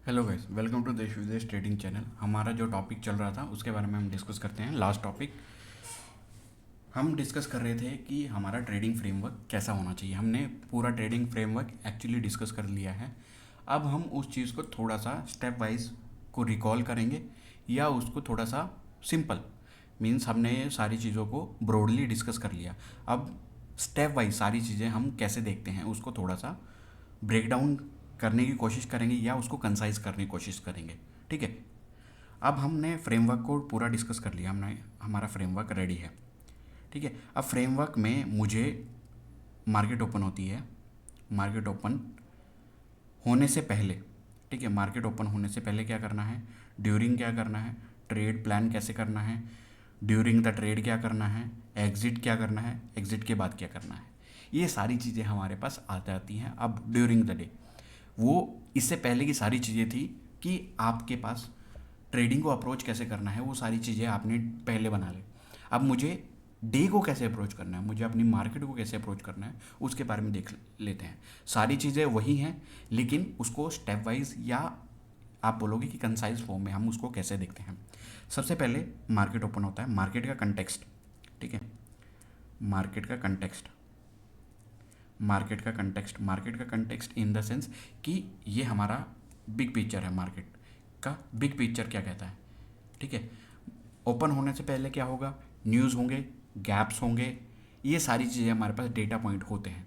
Hello guys, welcome to देश विदेश trading channel. हमारा जो टॉपिक चल रहा था उसके बारे में हम डिस्कस करते हैं। लास्ट टॉपिक हम डिस्कस कर रहे थे कि हमारा ट्रेडिंग फ्रेमवर्क कैसा होना चाहिए। हमने पूरा ट्रेडिंग फ्रेमवर्क एक्चुअली डिस्कस कर लिया है। अब हम उस चीज़ को थोड़ा सा स्टेप वाइज को रिकॉल करेंगे या उसको थोड़ा सा सिंपल मीन्स हमने सारी चीज़ों को ब्रॉडली डिस्कस कर लिया। अब स्टेप वाइज सारी चीज़ें हम कैसे देखते हैं उसको थोड़ा सा ब्रेक डाउन करने की कोशिश करेंगे या उसको कंसाइज करने की कोशिश करेंगे। ठीक है। अब हमने फ्रेमवर्क को पूरा डिस्कस कर लिया, हमने हमारा फ्रेमवर्क रेडी है। ठीक है। अब फ्रेमवर्क में मुझे मार्केट ओपन होती है। मार्केट ओपन होने से पहले, ठीक है, मार्केट ओपन होने से पहले क्या करना है, ड्यूरिंग क्या करना है, ट्रेड प्लान कैसे करना है, ड्यूरिंग द ट्रेड क्या करना है, एग्ज़िट क्या करना है, एग्ज़िट के बाद क्या करना है, ये सारी चीज़ें हमारे पास आ जाती हैं। अब ड्यूरिंग द डे वो इससे पहले की सारी चीज़ें थी कि आपके पास ट्रेडिंग को अप्रोच कैसे करना है, वो सारी चीज़ें आपने पहले बना ली। अब मुझे डे को कैसे अप्रोच करना है, मुझे अपनी मार्केट को कैसे अप्रोच करना है, उसके बारे में देख लेते हैं। सारी चीज़ें वही हैं लेकिन उसको स्टेप वाइज या आप बोलोगे कि कंसाइज फॉर्म में हम उसको कैसे देखते हैं। सबसे पहले मार्केट ओपन होता है, मार्केट का कंटेक्स्ट। ठीक है। मार्केट का कंटेक्स्ट, मार्केट का कंटेक्स्ट इन द सेंस कि ये हमारा बिग पिक्चर है। मार्केट का बिग पिक्चर क्या कहता है। ठीक है। ओपन होने से पहले क्या होगा, न्यूज़ होंगे, गैप्स होंगे, ये सारी चीज़ें हमारे पास डेटा पॉइंट होते हैं।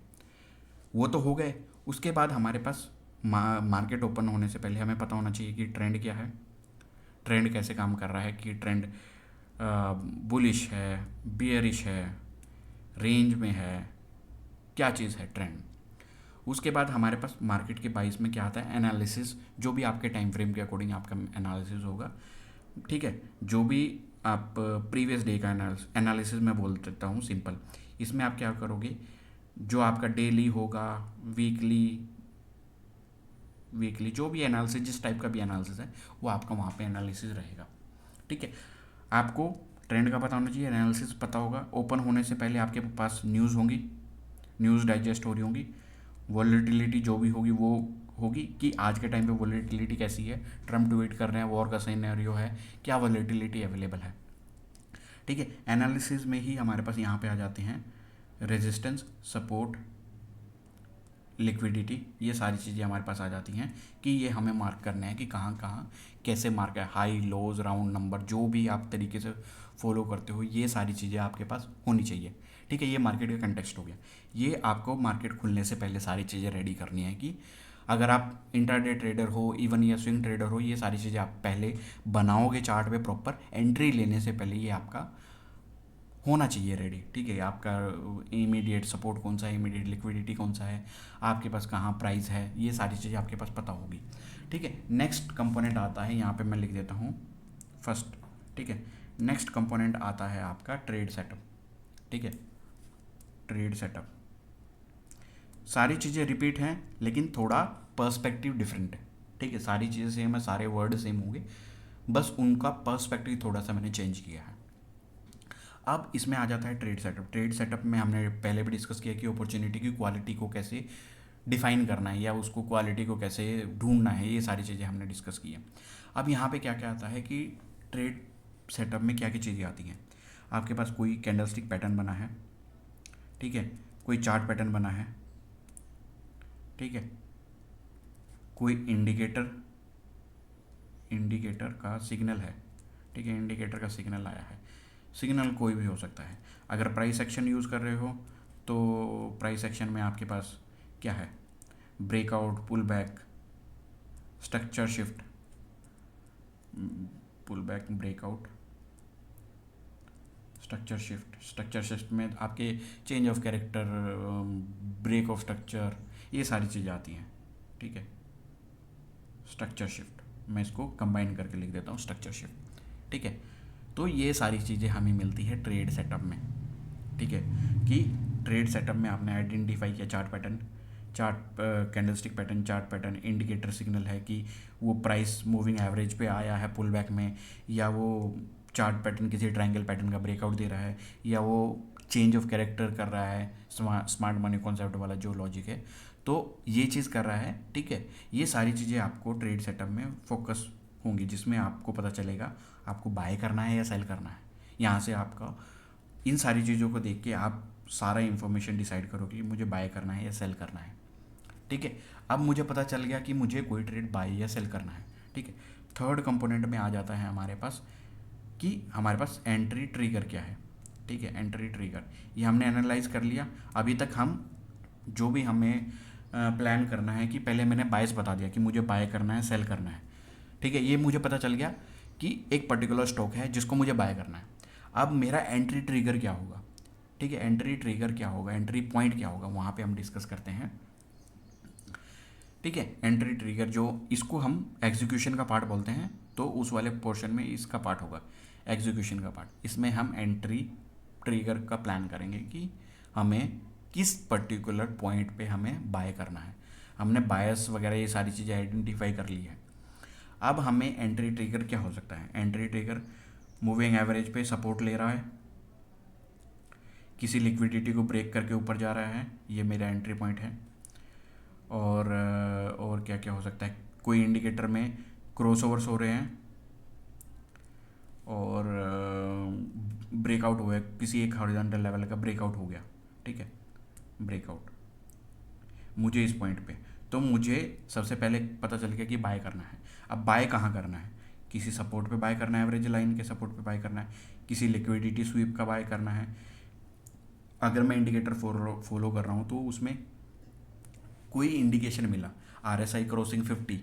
वो तो हो गए। उसके बाद हमारे पास मार्केट ओपन होने से पहले हमें पता होना चाहिए कि ट्रेंड क्या है, ट्रेंड कैसे काम कर रहा है, कि ट्रेंड बुलिश है, बियरिश है, रेंज में है, क्या चीज़ है ट्रेंड। उसके बाद हमारे पास मार्केट के बाइस में क्या आता है, एनालिसिस, जो भी आपके टाइम फ्रेम के अकॉर्डिंग आपका एनालिसिस होगा। ठीक है। जो भी आप प्रीवियस डे का एनालिसिस मैं बोल देता हूँ सिंपल। इसमें आप क्या करोगे, जो आपका डेली होगा, वीकली, जो भी एनालिसिस, जिस टाइप का भी एनालिसिस है वो आपका वहाँ पे एनालिसिस रहेगा। ठीक है। आपको ट्रेंड का पता होना चाहिए, एनालिसिस पता होगा। ओपन होने से पहले आपके पास न्यूज़ होंगी, न्यूज़ डाइजेस्ट हो रही होंगी, वॉलेटिलिटी जो भी होगी वो होगी कि आज के टाइम पे वॉलेटिलिटी कैसी है, ट्रम्प ट्वीट कर रहे हैं, वॉर का सिनेरियो है, क्या वॉलेटिलिटी अवेलेबल है। ठीक है। एनालिसिस में ही हमारे पास यहाँ पे आ जाते हैं रेजिस्टेंस, सपोर्ट, लिक्विडिटी, ये सारी चीज़ें हमारे पास आ जाती हैं कि ये हमें मार्क करना है कि कहाँ कहाँ कैसे मार्क है, हाई लोज राउंड नंबर, जो भी आप तरीके से फॉलो करते हो ये सारी चीज़ें आपके पास होनी चाहिए। ठीक है। ये मार्केट का कंटेक्स्ट हो गया। ये आपको मार्केट खुलने से पहले सारी चीज़ें रेडी करनी है कि अगर आप इंट्राडे ट्रेडर हो, इवन या स्विंग ट्रेडर हो, ये सारी चीज़ें आप पहले बनाओगे चार्ट पे प्रॉपर। एंट्री लेने से पहले ये आपका होना चाहिए रेडी। ठीक है। आपका इमीडिएट सपोर्ट कौन सा है, इमीडिएट लिक्विडिटी कौन सा है, आपके पास कहाँ प्राइस है, ये सारी चीज़ें आपके पास पता होगी। ठीक है। नेक्स्ट कंपोनेंट आता है, यहाँ पे मैं लिख देता हूँ फर्स्ट। ठीक है। नेक्स्ट कंपोनेंट आता है आपका ट्रेड सेटअप। ठीक है। ट्रेड सेटअप, सारी चीज़ें रिपीट हैं लेकिन थोड़ा पर्सपेक्टिव डिफरेंट है। ठीक है। सारी चीज़ें सेम है, सारे वर्ड सेम होंगे, बस उनका पर्सपेक्टिव थोड़ा सा मैंने चेंज किया है। अब इसमें आ जाता है ट्रेड सेटअप। ट्रेड सेटअप में हमने पहले भी डिस्कस किया कि अपॉर्चुनिटी की क्वालिटी को कैसे डिफाइन करना है या उसको क्वालिटी को कैसे ढूंढना है, ये सारी चीज़ें हमने डिस्कस की है। अब यहाँ पे क्या क्या आता है कि ट्रेड सेटअप में क्या क्या चीज़ें आती हैं। आपके पास कोई कैंडलस्टिक पैटर्न बना है, ठीक है, कोई चार्ट पैटर्न बना है, ठीक है, कोई इंडिकेटर, इंडिकेटर का सिग्नल है, ठीक है, इंडिकेटर का सिग्नल आया है। सिग्नल कोई भी हो सकता है। अगर प्राइस एक्शन यूज़ कर रहे हो तो प्राइस एक्शन में आपके पास क्या है, breakout, pull back, structure shift, pull back, breakout, structure shift. Structure shift में आपके change of character, break of structure, ये सारी चीज़ें आती हैं। ठीक है। स्ट्रक्चर शिफ्ट, मैं इसको कंबाइन करके लिख देता हूँ, स्ट्रक्चर शिफ्ट। ठीक है। तो ये सारी चीज़ें हमें मिलती है ट्रेड सेटअप में। ठीक है। कि ट्रेड सेटअप में आपने आइडेंटिफाई किया chart pattern, chart candlestick pattern, chart pattern, indicator signal है कि वो प्राइस मूविंग एवरेज पे आया है पुल बैक में, या वो चार्ट पैटर्न किसी ट्रायंगल पैटर्न का ब्रेकआउट दे रहा है, या वो चेंज ऑफ कैरेक्टर कर रहा है, स्मार्ट मनी कॉन्सेप्ट वाला जो लॉजिक है। तो ये चीज़ कर रहा है, ठीक है। ये सारी चीज़ें आपको ट्रेड सेटअप में फोकस होंगी, जिसमें आपको पता चलेगा आपको बाय करना है या सेल करना है। यहाँ से आपका इन सारी चीज़ों को देख के आप सारा इन्फॉर्मेशन डिसाइड करोगे कि मुझे बाय करना है या सेल करना है, ठीक है। अब मुझे पता चल गया कि मुझे कोई ट्रेड बाय या सेल करना है, ठीक है। थर्ड कंपोनेंट में आ जाता है हमारे पास कि हमारे पास एंट्री ट्रिगर क्या है, ठीक है। एंट्री ट्रिगर ये हमने एनालाइज कर लिया। अभी तक हम जो भी हमें प्लान करना है कि पहले मैंने बायस बता दिया कि मुझे बाय करना है, सेल करना है, ठीक है। ये मुझे पता चल गया कि एक पर्टिकुलर स्टॉक है जिसको मुझे बाय करना है। अब मेरा एंट्री ट्रिगर क्या होगा, ठीक है। एंट्री ट्रिगर क्या होगा, एंट्री पॉइंट क्या होगा, वहाँ पे हम डिस्कस करते हैं, ठीक है। एंट्री ट्रिगर जो इसको हम एग्जीक्यूशन का पार्ट बोलते हैं, तो उस वाले पोर्शन में इसका पार्ट होगा एग्जीक्यूशन का पार्ट। इसमें हम एंट्री ट्रिगर का प्लान करेंगे कि हमें किस पर्टिकुलर पॉइंट पे हमें बाय करना है। हमने बायस वगैरह ये सारी चीज़ें आइडेंटिफाई कर ली है। अब हमें एंट्री ट्रिगर क्या हो सकता है, एंट्री ट्रिगर मूविंग एवरेज पे सपोर्ट ले रहा है, किसी लिक्विडिटी को ब्रेक करके ऊपर जा रहा है, ये मेरा एंट्री पॉइंट है। और क्या क्या हो सकता है, कोई इंडिकेटर में क्रॉसओवर्स हो रहे हैं और ब्रेकआउट हुआ है, किसी एक हॉरिजॉन्टल लेवल का ब्रेकआउट हो गया, ठीक है। ब्रेकआउट मुझे इस पॉइंट पे, तो मुझे सबसे पहले पता चल गया कि बाय करना है। अब बाय कहाँ करना है, किसी सपोर्ट पे बाय करना है, एवरेज लाइन के सपोर्ट पे बाय करना है, किसी लिक्विडिटी स्वीप का बाय करना है। अगर मैं इंडिकेटर फॉलो कर रहा हूँ तो उसमें कोई इंडिकेशन मिला, RSI क्रॉसिंग 50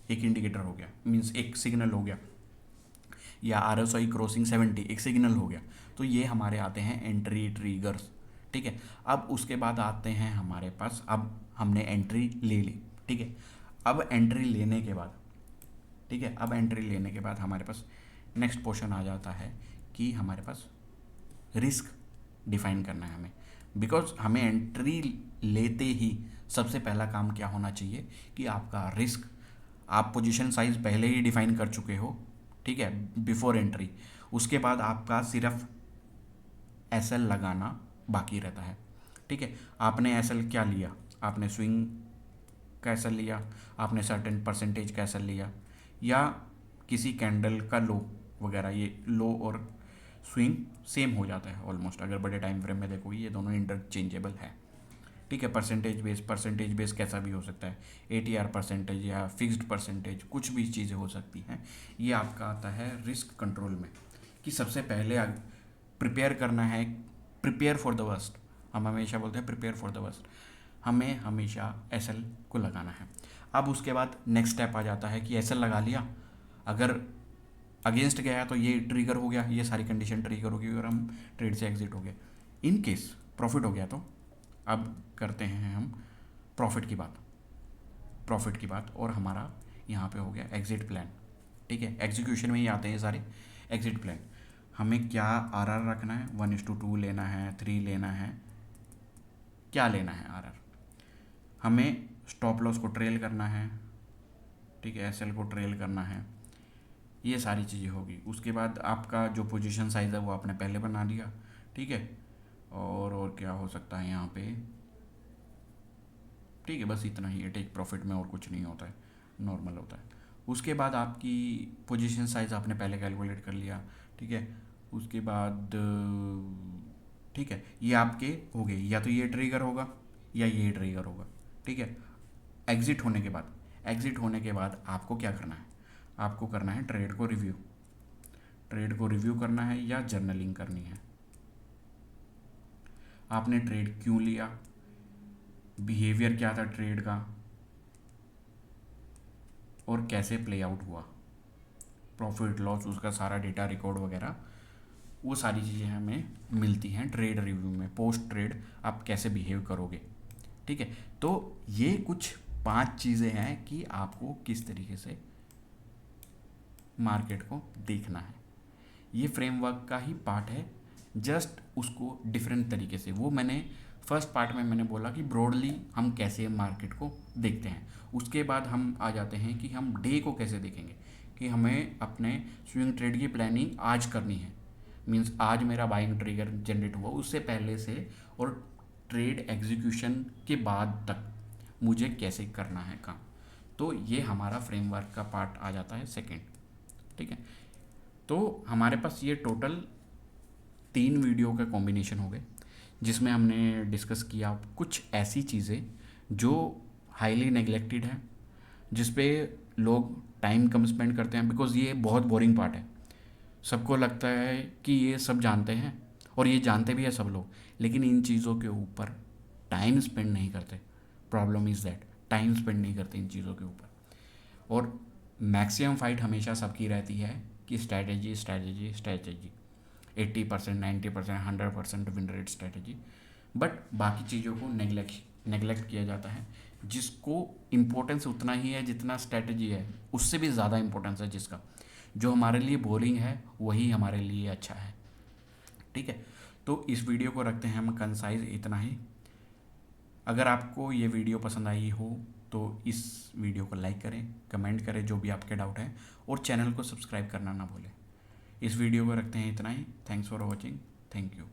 एक इंडिकेटर हो गया, मीन्स एक सिग्नल हो गया, या RSI क्रॉसिंग 70 एक सिग्नल हो गया, तो ये हमारे आते हैं एंट्री ट्रिगर्स, ठीक है। अब उसके बाद आते हैं हमारे पास, अब हमने एंट्री ले ली, ठीक है। अब एंट्री लेने के बाद, ठीक है, अब एंट्री लेने के बाद हमारे पास नेक्स्ट पोर्शन आ जाता है कि हमारे पास रिस्क डिफाइन करना है हमें। बिकॉज हमें एंट्री लेते ही सबसे पहला काम क्या होना चाहिए कि आपका रिस्क, आप पोजीशन साइज पहले ही डिफाइन कर चुके हो, ठीक है, बिफोर एंट्री। उसके बाद आपका सिर्फ SL लगाना बाकी रहता है, ठीक है। आपने SL क्या लिया, आपने स्विंग का SL लिया, आपने सर्टेन परसेंटेज का SL लिया, या किसी कैंडल का लो वगैरह, ये लो और स्विंग सेम हो जाता है ऑलमोस्ट। अगर बड़े टाइम फ्रेम में देखोगे ये दोनों इंटरचेंजेबल है, ठीक है। परसेंटेज बेस कैसा भी हो सकता है, ATR परसेंटेज या फिक्स्ड परसेंटेज, कुछ भी चीज़ें हो सकती हैं। ये आपका आता है रिस्क कंट्रोल में, कि सबसे पहले प्रिपेयर करना है, प्रिपेयर फॉर द वर्स्ट। हम हमेशा बोलते हैं प्रिपेयर फॉर द वर्स्ट, हमें हमेशा SL को लगाना है। अब उसके बाद नेक्स्ट स्टेप आ जाता है कि SL लगा लिया, अगर अगेंस्ट गया तो ये ट्रिगर हो गया, ये सारी कंडीशन ट्रिगर होगी और हम ट्रेड से एग्जिट हो गए। इन केस प्रॉफिट हो गया तो अब करते हैं हम प्रॉफिट की बात, और हमारा यहाँ पे हो गया एग्जिट प्लान, ठीक है। एग्जीक्यूशन में ही आते हैं सारे एग्जिट प्लान। हमें क्या RR रखना है, 1:2 लेना है, 3 लेना है, क्या लेना है RR। हमें स्टॉप लॉस को ट्रेल करना है, ठीक है, SL को ट्रेल करना है, ये सारी चीज़ें होगी। उसके बाद आपका जो पोजीशन साइज़ है वो आपने पहले बना लिया, ठीक है। और क्या हो सकता है यहाँ पे, ठीक है, बस इतना ही है। टेक प्रॉफिट में और कुछ नहीं होता है, नॉर्मल होता है। उसके बाद आपकी पोजीशन साइज़ आपने पहले कैलकुलेट कर लिया, ठीक है। उसके बाद ठीक है, ये आपके हो गए, या तो ये ट्रिगर होगा या ये ट्रिगर होगा, ठीक है। एग्ज़िट होने के बाद आपको क्या करना है, आपको करना है ट्रेड को रिव्यू करना है या जर्नलिंग करनी है। आपने ट्रेड क्यों लिया, बिहेवियर क्या था ट्रेड का, और कैसे प्ले आउट हुआ, प्रॉफिट लॉस, उसका सारा डेटा रिकॉर्ड वगैरह, वो सारी चीज़ें हमें मिलती हैं ट्रेड रिव्यू में। पोस्ट ट्रेड आप कैसे बिहेव करोगे, ठीक है। तो ये कुछ 5 चीज़ें हैं कि आपको किस तरीके से मार्केट को देखना है। ये फ्रेमवर्क का ही पार्ट है, जस्ट उसको डिफरेंट तरीके से, वो मैंने फर्स्ट पार्ट में मैंने बोला कि ब्रॉडली हम कैसे मार्केट को देखते हैं। उसके बाद हम आ जाते हैं कि हम डे को कैसे देखेंगे, कि हमें अपने स्विंग ट्रेड की प्लानिंग आज करनी है। मींस आज मेरा बाइंग ट्रिगर जनरेट हुआ, उससे पहले से और ट्रेड एग्जीक्यूशन के बाद तक मुझे कैसे करना है काम। तो ये हमारा फ्रेमवर्क का पार्ट आ जाता है सेकंड। ठीक है, तो हमारे पास ये टोटल 3 वीडियो का कॉम्बिनेशन हो गए, जिसमें हमने डिस्कस किया कुछ ऐसी चीज़ें जो हाईली नेग्लेक्टेड है, जिस पे लोग टाइम कम स्पेंड करते हैं, बिकॉज़ ये बहुत बोरिंग पार्ट है। सबको लगता है कि ये सब जानते हैं, और ये जानते भी है सब लोग, लेकिन इन चीज़ों के ऊपर टाइम स्पेंड नहीं करते। Problem is that time spend नहीं करते इन चीज़ों के ऊपर। और मैक्सिमम फाइट हमेशा सबकी रहती है कि strategy strategy strategy, 80%, 90%, 100% win rate strategy, but बाकी चीज़ों को नेग्लेक्ट किया जाता है, जिसको इम्पोर्टेंस उतना ही है जितना स्ट्रैटेजी है, उससे भी ज़्यादा इम्पोर्टेंस है जिसका। जो हमारे लिए बोरिंग है वही हमारे लिए अच्छा है। ठीक है, तो इस वीडियो को रखते हैं हम कंसाइज इतना ही। अगर आपको ये वीडियो पसंद आई हो तो इस वीडियो को लाइक करें, कमेंट करें जो भी आपके डाउट है, और चैनल को सब्सक्राइब करना ना भूलें। इस वीडियो को रखते हैं इतना ही। Thanks for watching. Thank you.